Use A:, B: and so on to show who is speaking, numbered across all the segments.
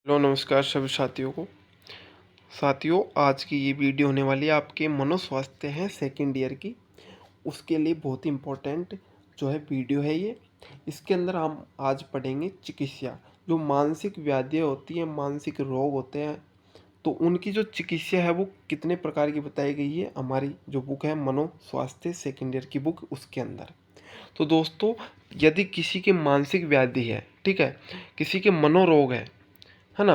A: Hello नमस्कार सभी साथियों को। साथियों, आज की ये वीडियो होने वाली है आपके मनोस्वास्थ्य है सेकंड ईयर की। उसके लिए बहुत ही इम्पोर्टेंट जो है वीडियो है ये। इसके अंदर हम आज पढ़ेंगे चिकित्सा, जो मानसिक व्याधियाँ होती हैं, मानसिक रोग होते हैं, तो उनकी जो चिकित्सा है वो कितने प्रकार की बताई गई है हमारी जो बुक है मनोस्वास्थ्य सेकंड ईयर की बुक, उसके अंदर। तो दोस्तों, यदि किसी की मानसिक व्याधि है, ठीक है, किसी के मनोरोग है ना,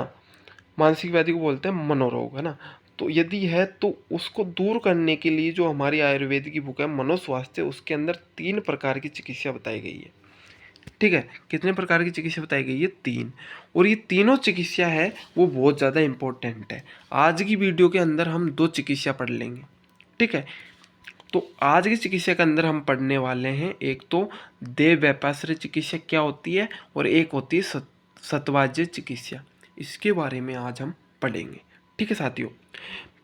A: मानसिक व्याधि को बोलते हैं मनोरोग, है ना। तो यदि है तो उसको दूर करने के लिए जो हमारी आयुर्वेद की बुक है मनोस्वास्थ्य, उसके अंदर 3 प्रकार की चिकित्सा बताई गई है। ठीक है, कितने प्रकार की चिकित्सा बताई गई है? 3। और ये तीनों चिकित्सा है वो बहुत ज़्यादा इंपॉर्टेंट है। आज की वीडियो के अंदर हम 2 चिकित्सा पढ़ लेंगे। ठीक है, तो आज की चिकित्सा के अंदर हम पढ़ने वाले हैं, एक तो देव व्यापाश्रय चिकित्सा क्या होती है, और एक होती है सतवाज्य चिकित्सा। इसके बारे में आज हम पढ़ेंगे। ठीक है साथियों,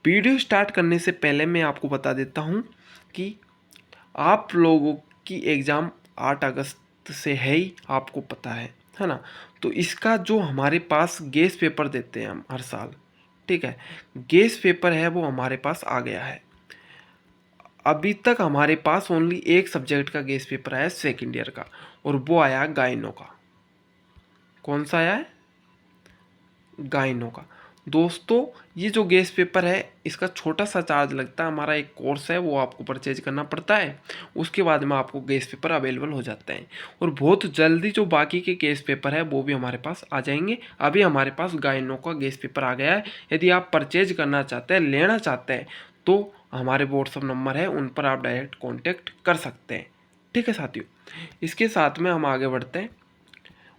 A: वीडियो स्टार्ट करने से पहले मैं आपको बता देता हूँ कि आप लोगों की एग्ज़ाम 8 अगस्त से है ही, आपको पता है ना। तो इसका जो हमारे पास गेस पेपर देते हैं हम हर साल, ठीक है, गेस पेपर है वो हमारे पास आ गया है। अभी तक हमारे पास ओनली एक सब्जेक्ट का गेस पेपर आया है सेकेंड ईयर का, और वो आया गाइनो का। कौन सा आया है? गाइनो का। दोस्तों, ये जो गेस पेपर है इसका छोटा सा चार्ज लगता है, हमारा एक कोर्स है वो आपको परचेज करना पड़ता है। उसके बाद में आपको गेस पेपर अवेलेबल हो जाते हैं, और बहुत जल्दी जो बाकी के गेस पेपर है वो भी हमारे पास आ जाएंगे। अभी हमारे पास गाइनो का गेस पेपर आ गया है। यदि आप परचेज करना चाहते हैं, लेना चाहते हैं, तो हमारे व्हाट्सअप नंबर है, उन पर आप डायरेक्ट कॉन्टेक्ट कर सकते हैं। ठीक है साथियों, इसके साथ में हम आगे बढ़ते हैं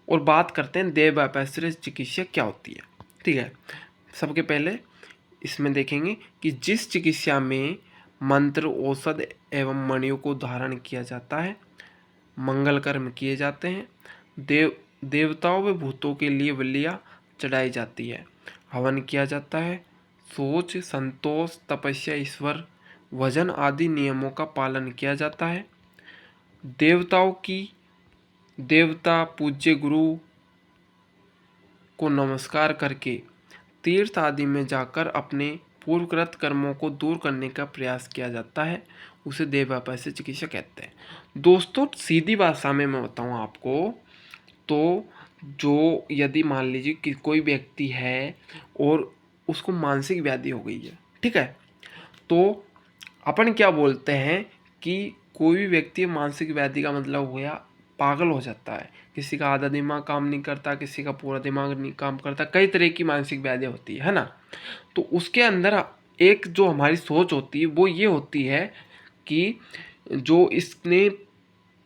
A: और बात करते हैं देव व्यापाश्रय चिकित्सा क्या होती है। ठीक है, सबके पहले इसमें देखेंगे कि जिस चिकित्सा में मंत्र, औषध एवं मणियों को धारण किया जाता है, मंगल कर्म किए जाते हैं, देवताओं व भूतों के लिए बलियाँ चढ़ाई जाती है, हवन किया जाता है, सोच, संतोष, तपस्या, ईश्वर भजन आदि नियमों का पालन किया जाता है, देवताओं की देवता पूज्य गुरु को नमस्कार करके तीर्थ आदि में जाकर अपने पूर्वकृत कर्मों को दूर करने का प्रयास किया जाता है, उसे देवव्यापाश्रय चिकित्सा कहते हैं। दोस्तों, सीधी भाषा में मैं बताऊं आपको, तो जो यदि मान लीजिए कि कोई व्यक्ति है और उसको मानसिक व्याधि हो गई है, ठीक है, तो अपन क्या बोलते हैं कि कोई भी व्यक्ति मानसिक व्याधि का मतलब हो गया पागल हो जाता है। किसी का आधा दिमाग काम नहीं करता, किसी का पूरा दिमाग नहीं काम करता, कई तरह की मानसिक व्याधियाँ होती है ना। तो उसके अंदर एक जो हमारी सोच होती है वो ये होती है कि जो इसने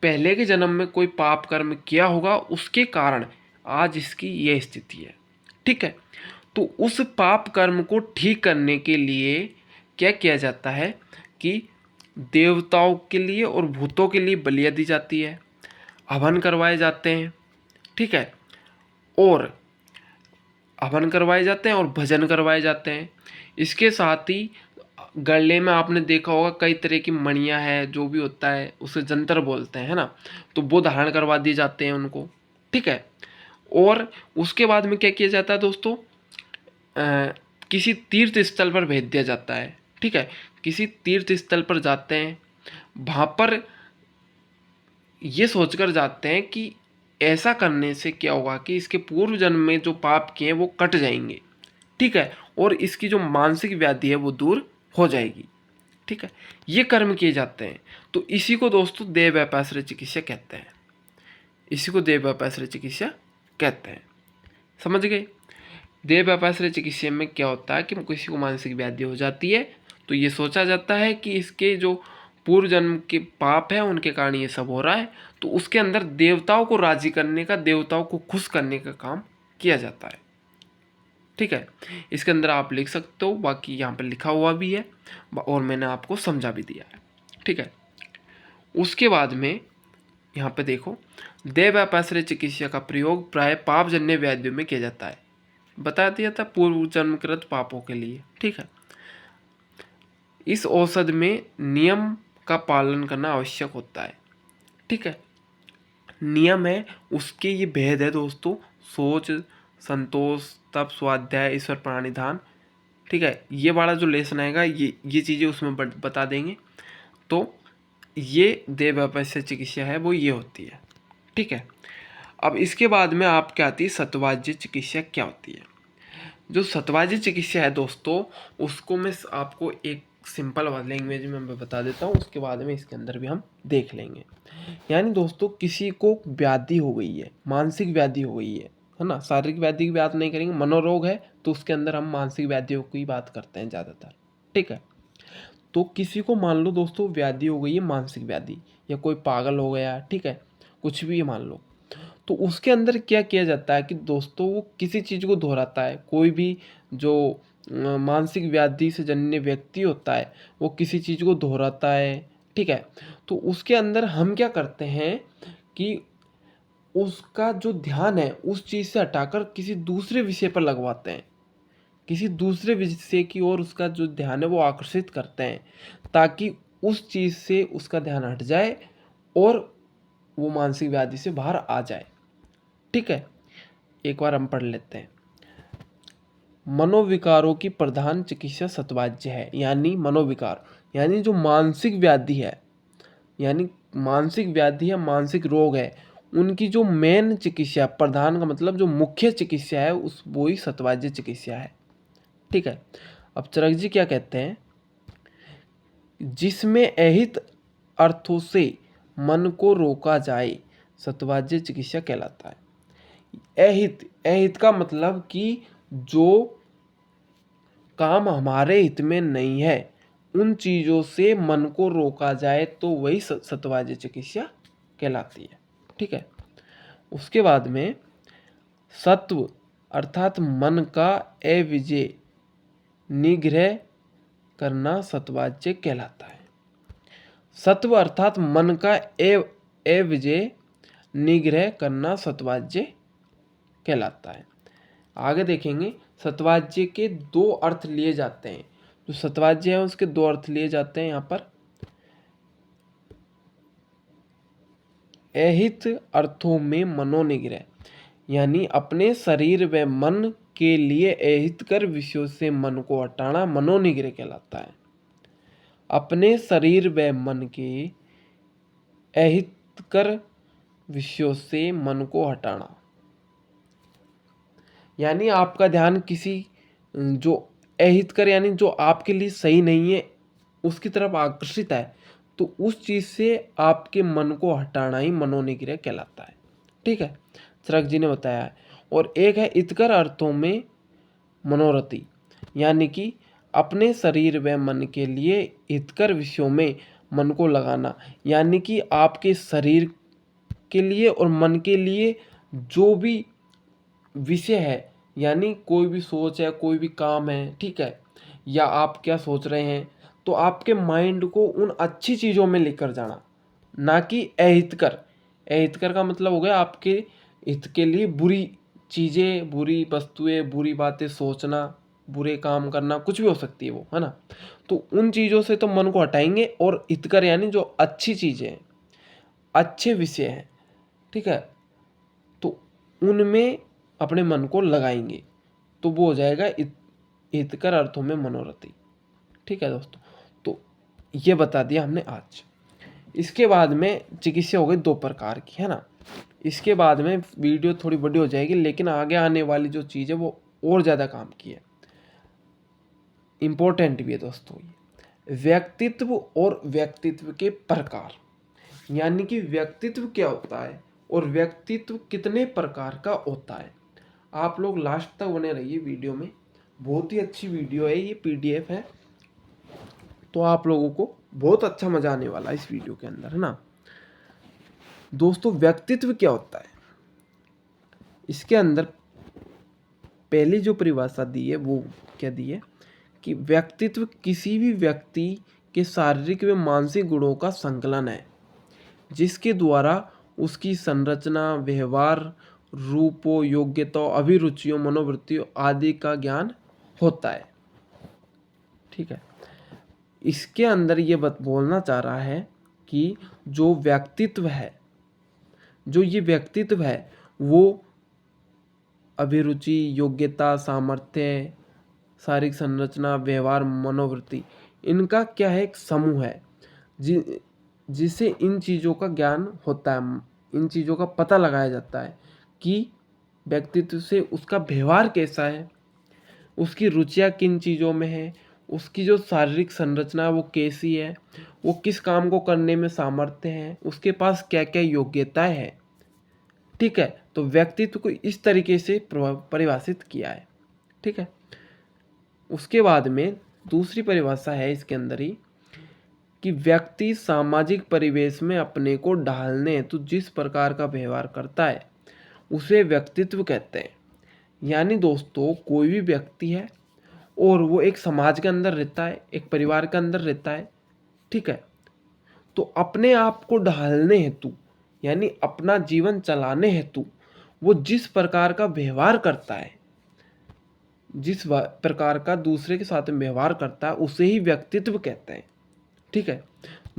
A: पहले के जन्म में कोई पाप कर्म किया होगा, उसके कारण आज इसकी ये स्थिति है। ठीक है, तो उस पाप कर्म को ठीक करने के लिए क्या किया जाता है कि देवताओं के लिए और भूतों के लिए बलियाँ दी जाती है, हवन करवाए जाते हैं। ठीक है, और हवन करवाए जाते हैं और भजन करवाए जाते हैं। इसके साथ ही गले में आपने देखा होगा कई तरह की मणियाँ है, जो भी होता है उसे जंतर बोलते हैं, है ना। तो वो धारण करवा दिए जाते हैं उनको। ठीक है, और उसके बाद में क्या किया जाता है दोस्तों, किसी तीर्थ स्थल पर भेज दिया जाता है। ठीक है, किसी तीर्थ स्थल पर जाते हैं, वहाँ पर ये सोचकर जाते हैं कि ऐसा करने से क्या होगा कि इसके पूर्व जन्म में जो पाप किए हैं वो कट जाएंगे। ठीक है, और इसकी जो मानसिक व्याधि है वो दूर हो जाएगी। ठीक है, ये कर्म किए जाते हैं। तो इसी को दोस्तों देव व्यापाश्रय चिकित्सा कहते हैं। इसी को देव व्यापाश्रय चिकित्सा कहते हैं। समझ गए? देव व्यापाश्रय चिकित्सा में क्या होता है कि किसी को मानसिक व्याधि हो जाती है, तो ये सोचा जाता है कि इसके जो पूर्व जन्म के पाप है उनके कारण ये सब हो रहा है। तो उसके अंदर देवताओं को राजी करने का, देवताओं को खुश करने का काम किया जाता है। ठीक है, इसके अंदर आप लिख सकते हो, बाकी यहाँ पर लिखा हुआ भी है और मैंने आपको समझा भी दिया है। ठीक है, उसके बाद में यहाँ पे देखो, देव व्यापाश्रय चिकित्सा का प्रयोग प्राय पापजन्य व्याधियों में किया जाता है। बता दिया था, पूर्व जन्मकृत पापों के लिए। ठीक है, इस औषध में नियम का पालन करना आवश्यक होता है। ठीक है, नियम है उसके ये भेद है दोस्तों, सोच, संतोष, तप, स्वाध्याय, ईश्वर प्रणिधान, ठीक है। ये वाला जो लेसन आएगा ये चीज़ें उसमें बता देंगे। तो ये देह व्यापस्य चिकित्सा है वो ये होती है, ठीक है। अब इसके बाद में आप क्या आती है, सत्वाज्य चिकित्सा क्या होती है। जो सत्वाज्य चिकित्सा है दोस्तों, उसको मैं आपको एक सिंपल लैंग्वेज में मैं बता देता हूँ, उसके बाद में इसके अंदर भी हम देख लेंगे। यानी दोस्तों किसी को व्याधि हो गई है, मानसिक व्याधि हो गई है ना। शारीरिक व्याधि की बात नहीं करेंगे, मनोरोग है तो उसके अंदर हम मानसिक व्याधियों की बात करते हैं ज़्यादातर, ठीक है। तो किसी को मान लो दोस्तों व्याधि हो गई है, मानसिक व्याधि, या कोई पागल हो गया, ठीक है, कुछ भी मान लो, तो उसके अंदर क्या किया जाता है कि दोस्तों वो किसी चीज़ को दोहराता है। कोई भी जो मानसिक व्याधि से जन्य व्यक्ति होता है वो किसी चीज़ को दोहराता है, ठीक है। तो उसके अंदर हम क्या करते हैं कि उसका जो ध्यान है उस चीज़ से हटाकर किसी दूसरे विषय पर लगवाते हैं, किसी दूसरे विषय की ओर उसका जो ध्यान है वो आकर्षित करते हैं, ताकि उस चीज़ से उसका ध्यान हट जाए और वो मानसिक व्याधि से बाहर आ जाए, ठीक है। एक बार हम पढ़ लेते हैं। मनोविकारों की प्रधान चिकित्सा सत्वाज्य है। यानी मनोविकार यानी जो मानसिक व्याधि है, यानी मानसिक व्याधि या मानसिक रोग है, उनकी जो मेन चिकित्सा, प्रधान का मतलब जो मुख्य चिकित्सा है उस वो ही सत्वाज्य चिकित्सा है, ठीक है। अब चरक जी क्या कहते हैं, जिसमें अहित अर्थों से मन को रोका जाए सत्वाज्य चिकित्सा कहलाता है। अहित, अहित का मतलब कि जो काम हमारे हित में नहीं है उन चीज़ों से मन को रोका जाए तो वही सत्वाज्य चिकित्सा कहलाती है, ठीक है। उसके बाद में सत्व अर्थात मन का अविजय निग्रह करना सत्वाज्य कहलाता है। सत्व अर्थात मन का अविजय निग्रह करना सत्वाज्य कहलाता है। आगे देखेंगे सत्वाज्य के दो अर्थ लिए जाते हैं। जो सत्वाज्य है उसके दो अर्थ लिए जाते हैं यहाँ पर। अहित अर्थों में मनोनिग्रह यानी अपने शरीर व मन के लिए अहितकर विषयों से मन को हटाना मनोनिग्रह कहलाता है। अपने शरीर व मन के अहितकर विषयों से मन को हटाना, यानी आपका ध्यान किसी जो अहितकर यानी जो आपके लिए सही नहीं है उसकी तरफ आकर्षित है, तो उस चीज़ से आपके मन को हटाना ही मनोनिग्रह कहलाता है, ठीक है। चरक जी ने बताया है। और एक है हितकर अर्थों में मनोरथी, यानी कि अपने शरीर व मन के लिए हितकर विषयों में मन को लगाना, यानी कि आपके शरीर के लिए और मन के लिए जो भी विषय है, यानी कोई भी सोच है, कोई भी काम है, ठीक है, या आप क्या सोच रहे हैं, तो आपके माइंड को उन अच्छी चीज़ों में लेकर जाना, ना कि अहितकर। अहितकर का मतलब हो गया आपके हित के लिए बुरी चीज़ें, बुरी वस्तुएं, बुरी बातें सोचना, बुरे काम करना, कुछ भी हो सकती है वो, है ना। तो उन चीज़ों से तो मन को हटाएंगे, और हितकर यानी जो अच्छी चीज़ें हैं, अच्छे विषय हैं, ठीक है, तो उनमें अपने मन को लगाएंगे, तो वो हो जाएगा हितकर अर्थों में मनोरथी, ठीक है दोस्तों। तो ये बता दिया हमने आज। इसके बाद में चिकित्सा हो गई दो प्रकार की, है ना। इसके बाद में वीडियो थोड़ी बड़ी हो जाएगी, लेकिन आगे आने वाली जो चीज़ है वो और ज़्यादा काम की है, इम्पोर्टेंट भी है दोस्तों। ये व्यक्तित्व और व्यक्तित्व के प्रकार, यानी कि व्यक्तित्व क्या होता है और व्यक्तित्व कितने प्रकार का होता है। आप लोग लास्ट तक बने रहिए वीडियो में, बहुत ही अच्छी वीडियो है, ये पीडीएफ है, तो आप लोगों को बहुत अच्छा मजा आने वाला है इस वीडियो के अंदर, है ना। दोस्तों व्यक्तित्व क्या होता है, इसके अंदर पहली जो परिभाषा दी है वो क्या दी है कि व्यक्तित्व किसी भी व्यक्ति के शारीरिक व मानसिक गुणों का संकलन है, जिसके द्वारा उसकी संरचना, व्यवहार, रूपों, योग्यताओं, अभिरुचियों, मनोवृत्तियों आदि का ज्ञान होता है, ठीक है। इसके अंदर ये बोलना चाह रहा है कि जो व्यक्तित्व है, जो ये व्यक्तित्व है वो अभिरुचि, योग्यता, सामर्थ्य, शारीरिक संरचना, व्यवहार, मनोवृत्ति, इनका क्या है, एक समूह है जिसे इन चीज़ों का ज्ञान होता है, इन चीज़ों का पता लगाया जाता है कि व्यक्तित्व से उसका व्यवहार कैसा है, उसकी रुचियाँ किन चीज़ों में है, उसकी जो शारीरिक संरचना है वो कैसी है, वो किस काम को करने में सामर्थ्य है, उसके पास क्या क्या योग्यताएं हैं। ठीक है, तो व्यक्तित्व को इस तरीके से परिभाषित किया है। ठीक है, उसके बाद में दूसरी परिभाषा है इसके अंदर ही कि व्यक्ति सामाजिक परिवेश में अपने को ढालने हेतु जिस प्रकार का व्यवहार करता है उसे व्यक्तित्व कहते हैं। यानी दोस्तों, कोई भी व्यक्ति है और वो एक समाज के अंदर रहता है, एक परिवार के अंदर रहता है। ठीक है, तो अपने आप को ढालने हेतु यानी अपना जीवन चलाने हेतु वो जिस प्रकार का व्यवहार करता है, जिस प्रकार का दूसरे के साथ में व्यवहार करता है उसे ही व्यक्तित्व कहते हैं। ठीक है,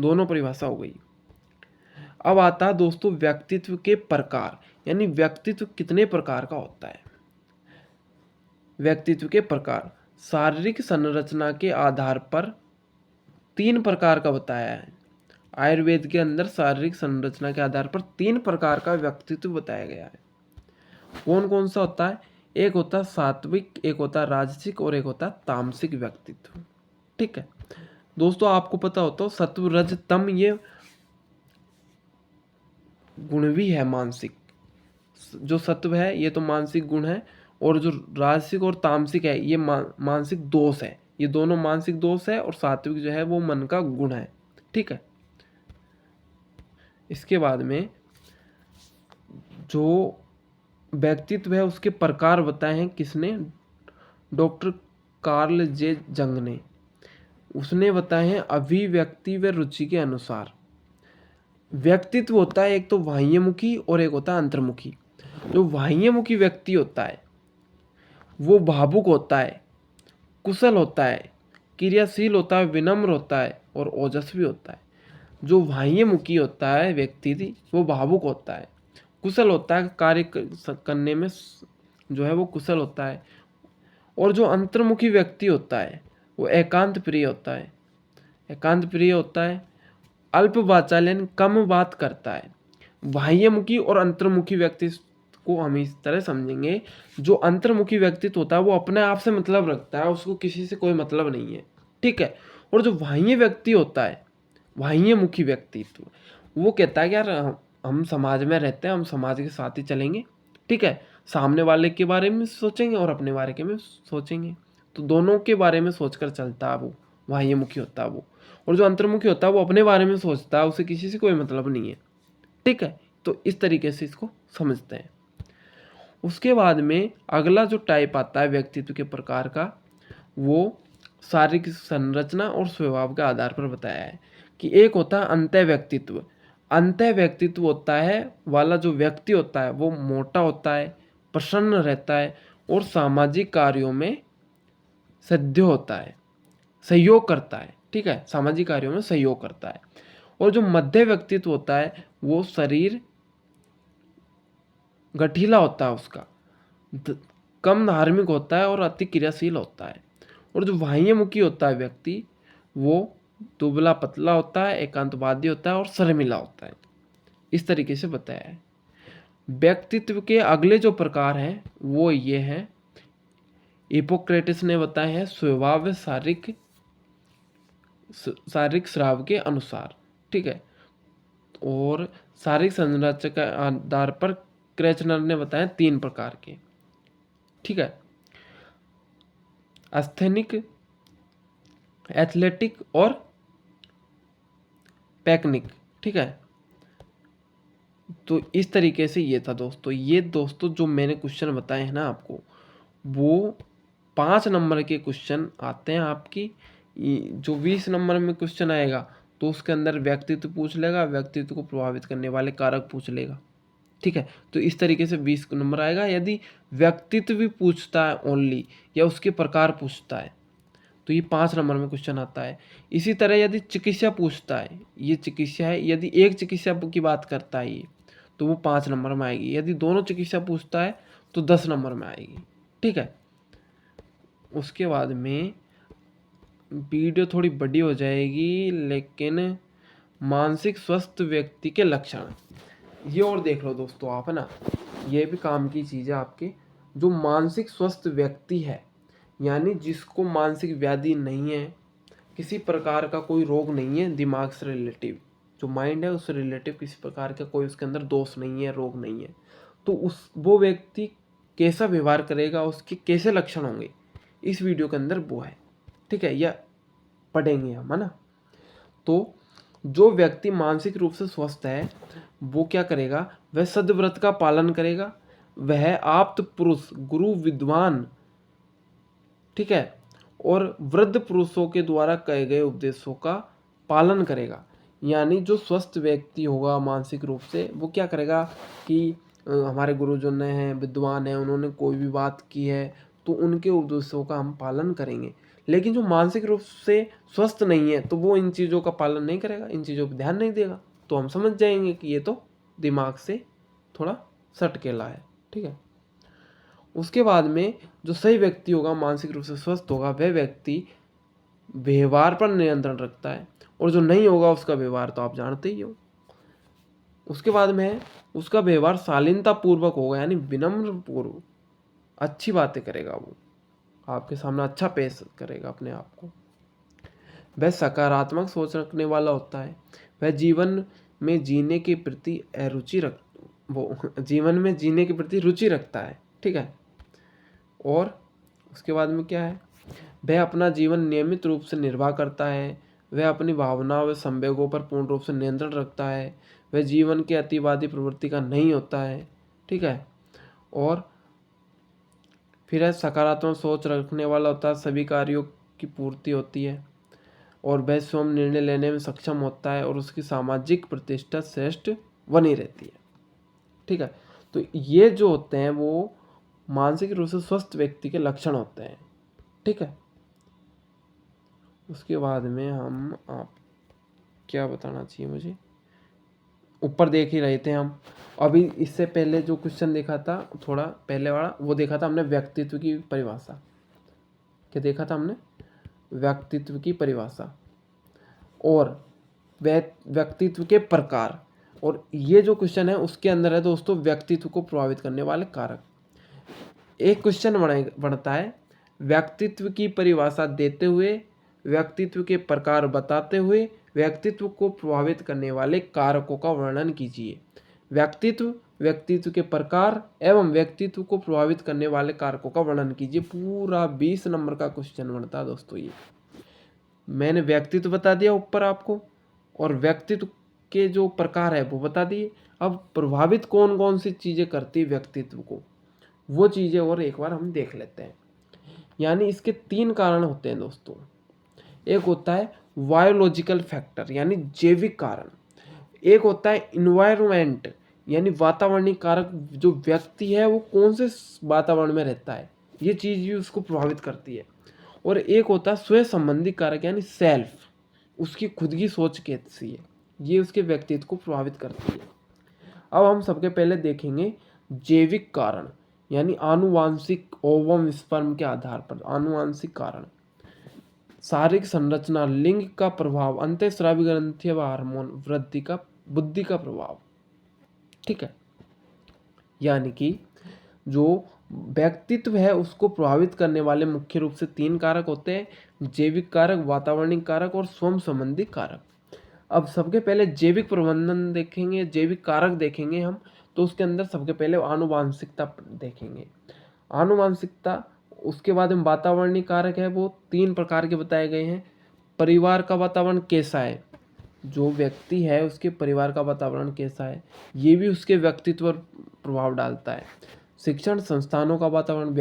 A: दोनों परिभाषा हो गई। अब आता है दोस्तों व्यक्तित्व के प्रकार, यानी व्यक्तित्व कितने प्रकार का होता है। व्यक्तित्व के प्रकार शारीरिक संरचना के आधार पर 3 प्रकार का बताया है। आयुर्वेद के अंदर शारीरिक संरचना के आधार पर 3 प्रकार का व्यक्तित्व बताया गया है। कौन कौन सा होता है? एक होता है सात्विक, एक होता है राजसिक और एक होता है तामसिक व्यक्तित्व। ठीक है दोस्तों, आपको पता होता हो सत्व रज तम ये गुण भी है मानसिक। जो सत्व है ये तो मानसिक गुण है, और जो राजसिक और तामसिक है ये मानसिक दोष है। ये दोनों मानसिक दोष है और सात्विक जो है वो मन का गुण है। ठीक है, इसके बाद में जो व्यक्तित्व है उसके प्रकार बताए हैं किसने? डॉक्टर कार्ल जे जंग ने। उसने बताए हैं अभिव्यक्ति व रुचि के अनुसार। व्यक्तित्व होता है एक तो बाह्यमुखी और एक होता है अंतर्मुखी। जो बाह्यमुखी व्यक्ति होता है वो भावुक होता है, कुशल होता है, क्रियाशील होता है, विनम्र होता है और ओजस्वी होता है। जो बाह्यमुखी होता है व्यक्ति वो भावुक होता है, कुशल होता है, कार्य करने में जो है वो कुशल होता है। और जो अंतर्मुखी व्यक्ति होता है वो एकांत प्रिय होता है। एकांत प्रिय होता है, अल्प वाचालन, कम बात करता है। बाह्यमुखी और अंतर्मुखी व्यक्ति को हम इस तरह समझेंगे, जो अंतर्मुखी व्यक्तित्व होता है वो अपने आप से मतलब रखता है, उसको किसी से कोई मतलब नहीं है। ठीक है, और जो बाह्य व्यक्ति होता है, बाह्यमुखी व्यक्तित्व, वो कहता है कि यार हम समाज में रहते हैं, हम समाज के साथ ही चलेंगे। ठीक है, सामने वाले के बारे में सोचेंगे और अपने बारे में सोचेंगे, तो दोनों के बारे में सोचकर चलता है वो बाह्यमुखी होता है वो। और जो अंतर्मुखी होता है वो अपने बारे में सोचता है, उसे किसी से कोई मतलब नहीं है। ठीक है, तो इस तरीके से इसको समझते हैं। उसके बाद में अगला जो टाइप आता है व्यक्तित्व के प्रकार का, वो शारीरिक संरचना और स्वभाव के आधार पर बताया है कि एक होता है अंतः व्यक्तित्व। अंतः व्यक्तित्व होता है वाला जो व्यक्ति होता है वो मोटा होता है, प्रसन्न रहता है और सामाजिक कार्यों में सद्य होता है, सहयोग करता है। ठीक है, सामाजिक कार्यों में सहयोग करता है। और जो मध्य व्यक्तित्व होता है वो शरीर गठीला होता है उसका, कम धार्मिक होता है और अति क्रियाशील होता है। और जो बाह्यमुखी होता है व्यक्ति वो दुबला पतला होता है, एकांतवादी होता है और शर्मिला होता है। इस तरीके से बताया है। व्यक्तित्व के अगले जो प्रकार हैं वो ये हैं, हिपोक्रेटिस ने बताए हैं स्वभाव शारीरिक स्राव के अनुसार। ठीक है, और शारीरिक संरचना के आधार पर क्रेचनर ने बताया 3 प्रकार के। ठीक है, एस्थेनिक, एथलेटिक और पैकनिक। ठीक है, तो इस तरीके से ये था दोस्तों। ये दोस्तों जो मैंने क्वेश्चन बताए हैं ना आपको, वो 5 नंबर के क्वेश्चन आते हैं आपकी। जो 20 नंबर में क्वेश्चन आएगा तो उसके अंदर व्यक्तित्व पूछ लेगा, व्यक्तित्व को प्रभावित करने वाले कारक पूछ लेगा। ठीक है, तो इस तरीके से 20 नंबर आएगा। यदि व्यक्तित्व भी पूछता है ओनली या उसके प्रकार पूछता है तो ये 5 नंबर में क्वेश्चन आता है। इसी तरह यदि चिकित्सा पूछता है, ये चिकित्सा है, यदि एक चिकित्सा की बात करता है ये तो वो 5 नंबर में आएगी। यदि दोनों चिकित्सा पूछता है तो 10 नंबर में आएगी। ठीक है, उसके बाद में वीडियो थोड़ी बड़ी हो जाएगी, लेकिन मानसिक स्वस्थ व्यक्ति के लक्षण ये और देख लो दोस्तों आप, है ना, ये भी काम की चीज़ है आपके। जो मानसिक स्वस्थ व्यक्ति है, यानी जिसको मानसिक व्याधि नहीं है, किसी प्रकार का कोई रोग नहीं है दिमाग से रिलेटिव, जो माइंड है उससे रिलेटिव किसी प्रकार का कोई उसके अंदर दोष नहीं है, रोग नहीं है, तो उस वो व्यक्ति कैसा व्यवहार करेगा, उसके कैसे लक्षण होंगे, इस वीडियो के अंदर वो है। ठीक है, यह पढ़ेंगे हम, है ना। तो जो व्यक्ति मानसिक रूप से स्वस्थ है वो क्या करेगा, वह सद्व्रत का पालन करेगा, वह आप्त पुरुष, गुरु, विद्वान, ठीक है, और वृद्ध पुरुषों के द्वारा कहे गए उपदेशों का पालन करेगा। यानी जो स्वस्थ व्यक्ति होगा मानसिक रूप से, वो क्या करेगा कि हमारे गुरुजन हैं, विद्वान हैं, उन्होंने कोई भी बात की है तो उनके उपदेशों का हम पालन करेंगे। लेकिन जो मानसिक रूप से स्वस्थ नहीं है तो वो इन चीज़ों का पालन नहीं करेगा, इन चीज़ों पर ध्यान नहीं देगा, तो हम समझ जाएंगे कि ये तो दिमाग से थोड़ा सटकेला है। ठीक है, उसके बाद में जो सही व्यक्ति होगा, मानसिक रूप से स्वस्थ होगा, वह व्यक्ति व्यवहार पर नियंत्रण रखता है, और जो नहीं होगा उसका व्यवहार तो आप जानते ही हो। उसके बाद में उसका व्यवहार शालीनता पूर्वक होगा, यानी विनम्र पूर्व अच्छी बातें करेगा, वो आपके सामने अच्छा पेश करेगा अपने आप को। वह सकारात्मक सोच रखने वाला होता है, वह जीवन में जीने के प्रति जीवन में जीने के प्रति रुचि रखता है। ठीक है, और उसके बाद में क्या है, वह अपना जीवन नियमित रूप से निर्वाह करता है, वह अपनी भावनाओं व संवेगों पर पूर्ण रूप से नियंत्रण रखता है, वह जीवन के अतिवादी प्रवृत्ति का नहीं होता है। ठीक है, और फिर है सकारात्मक सोच रखने वाला होता है, सभी कार्यों की पूर्ति होती है, और वह स्वयं निर्णय लेने में सक्षम होता है, और उसकी सामाजिक प्रतिष्ठा श्रेष्ठ बनी रहती है। ठीक है, तो ये जो होते हैं वो मानसिक रूप से स्वस्थ व्यक्ति के लक्षण होते हैं। ठीक है, उसके बाद में हम आप क्या बताना चाहिए मुझे, ऊपर देख ही रहे थे हम अभी, इससे पहले जो क्वेश्चन देखा था थोड़ा पहले वाला, वो देखा था हमने व्यक्तित्व की परिभाषा। क्या देखा था हमने, व्यक्तित्व की परिभाषा और व्यक्तित्व के प्रकार, और ये जो क्वेश्चन है उसके अंदर है दोस्तों व्यक्तित्व को प्रभावित करने वाले कारक। एक क्वेश्चन बनता है, व्यक्तित्व की परिभाषा देते हुए, व्यक्तित्व के प्रकार बताते हुए, व्यक्तित्व को प्रभावित करने वाले कारकों का वर्णन कीजिए। व्यक्तित्व, व्यक्तित्व के प्रकार एवं व्यक्तित्व को प्रभावित करने वाले कारकों का वर्णन कीजिए। पूरा 20 नंबर का क्वेश्चन बनता है दोस्तों। ये मैंने व्यक्तित्व बता दिया ऊपर आपको, और व्यक्तित्व के जो प्रकार है वो बता दिए। अब प्रभावित कौन कौन सी चीज़ें करती है व्यक्तित्व को, वो चीज़ें और एक बार हम देख लेते हैं। यानी इसके 3 कारण होते हैं दोस्तों। एक होता है बायोलॉजिकल फैक्टर, यानी जैविक कारण। एक होता है इन्वायरमेंट, यानी वातावरणीय कारक, जो व्यक्ति है वो कौन से वातावरण में रहता है, ये चीज़ भी उसको प्रभावित करती है। और एक होता है स्वयं संबंधी कारक, यानी सेल्फ, उसकी खुद की सोच कैसी है, ये उसके व्यक्तित्व को प्रभावित करती है। अब हम सबके पहले देखेंगे जैविक कारण, यानी आनुवांशिक, ओवम स्पर्म के आधार पर आनुवांशिक कारण। शारीरिक संरचना, लिंग का प्रभाव, अंतःस्रावी ग्रंथि व हार्मोन, वृद्धि का, बुद्धि का प्रभाव। ठीक है, यानी कि जो व्यक्तित्व है उसको प्रभावित करने वाले मुख्य रूप से 3 कारक होते हैं, जैविक कारक, वातावरणिक कारक और स्वयं संबंधी कारक। अब सबके पहले जैविक प्रबंधन देखेंगे, जैविक कारक देखेंगे हम, तो उसके अंदर सबके पहले आनुवांशिकता देखेंगे। आनुवांशिकता, उसके बाद में वातावरणीय कारक है, वो 3 प्रकार के बताए गए हैं। परिवार का वातावरण कैसा है, जो व्यक्ति है उसके परिवार का वातावरण कैसा है, ये भी उसके व्यक्तित्व पर प्रभाव डालता है। शिक्षण संस्थानों का वातावरण,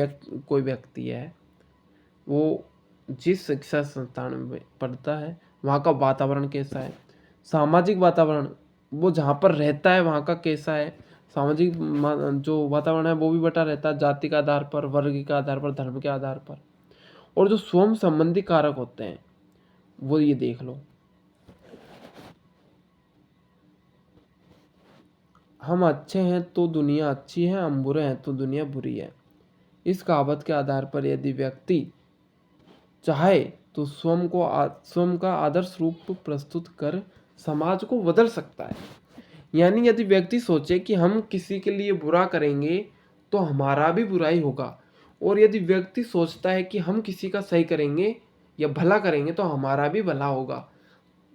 A: कोई व्यक्ति है वो जिस शिक्षा संस्थान में पढ़ता है वहाँ का वातावरण कैसा है। सामाजिक वातावरण, वो जहाँ पर रहता है वहाँ का कैसा है। सामाजिक जो वातावरण है वो भी बटा रहता है, जाति के आधार पर, वर्ग के आधार पर, धर्म के आधार पर। और जो स्वयं संबंधी कारक होते हैं वो ये देख लो, हम अच्छे हैं तो दुनिया अच्छी है, हम बुरे हैं तो दुनिया बुरी है। इस कहावत के आधार पर यदि व्यक्ति चाहे तो स्वयं का आदर्श रूप प्रस्तुत कर समाज को बदल सकता है। यानी यदि व्यक्ति सोचे कि हम किसी के लिए बुरा करेंगे तो हमारा भी बुरा ही होगा, और यदि व्यक्ति सोचता है कि हम किसी का सही करेंगे या भला करेंगे तो हमारा भी भला होगा,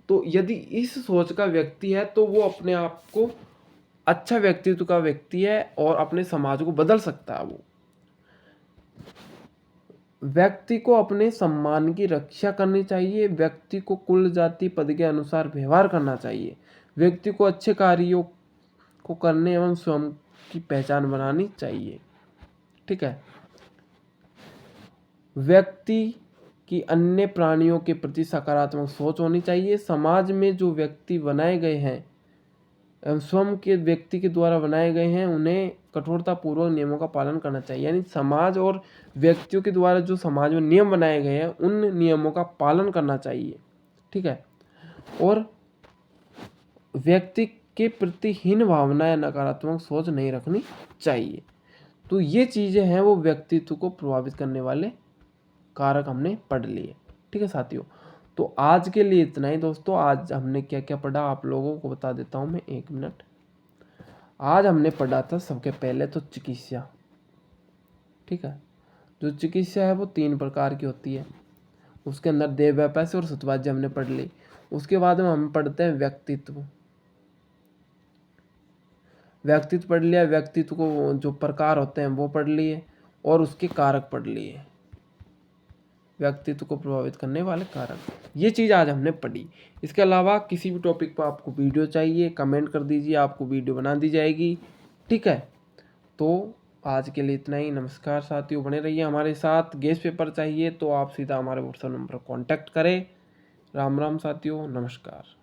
A: तो यदि इस सोच का व्यक्ति है तो वो अपने आप को अच्छा व्यक्तित्व का व्यक्ति है और अपने समाज को बदल सकता है। वो व्यक्ति को अपने सम्मान की रक्षा करनी चाहिए। व्यक्ति को कुल जाति पद के अनुसार व्यवहार करना चाहिए। व्यक्ति को अच्छे कार्यों को करने एवं स्वयं की पहचान बनानी चाहिए। ठीक है। व्यक्ति की अन्य प्राणियों के प्रति सकारात्मक सोच होनी चाहिए। समाज में जो व्यक्ति बनाए गए हैं एवं स्वयं के व्यक्ति के द्वारा बनाए गए हैं उन्हें कठोरतापूर्वक नियमों का पालन करना चाहिए। यानी समाज और व्यक्तियों के द्वारा जो समाज में नियम बनाए गए हैं उन नियमों का पालन करना चाहिए। ठीक है। और व्यक्ति के प्रति हीन भावना या नकारात्मक सोच नहीं रखनी चाहिए। तो ये चीज़ें हैं वो व्यक्तित्व को प्रभावित करने वाले कारक हमने पढ़ लिए। ठीक है साथियों, तो आज के लिए इतना ही दोस्तों। आज हमने क्या क्या पढ़ा आप लोगों को बता देता हूँ मैं, 1 मिनट। आज हमने पढ़ा था सबके पहले तो चिकित्सा। ठीक है। जो चिकित्सा है वो 3 प्रकार की होती है। उसके अंदर देह व्यापार और सतवाज्य हमने पढ़ ली। उसके बाद में हम पढ़ते हैं व्यक्तित्व। व्यक्तित्व पढ़ लिया, व्यक्तित्व को जो प्रकार होते हैं वो पढ़ लिए और उसके कारक पढ़ लिए, व्यक्तित्व को प्रभावित करने वाले कारक। ये चीज़ आज हमने पढ़ी। इसके अलावा किसी भी टॉपिक पर आपको वीडियो चाहिए कमेंट कर दीजिए, आपको वीडियो बना दी जाएगी। ठीक है। तो आज के लिए इतना ही। नमस्कार साथियों, बने रहिए हमारे साथ। गेस्ट पेपर चाहिए तो आप सीधा हमारे व्हाट्सएप नंबर पर कॉन्टैक्ट करें। राम राम साथियों, नमस्कार।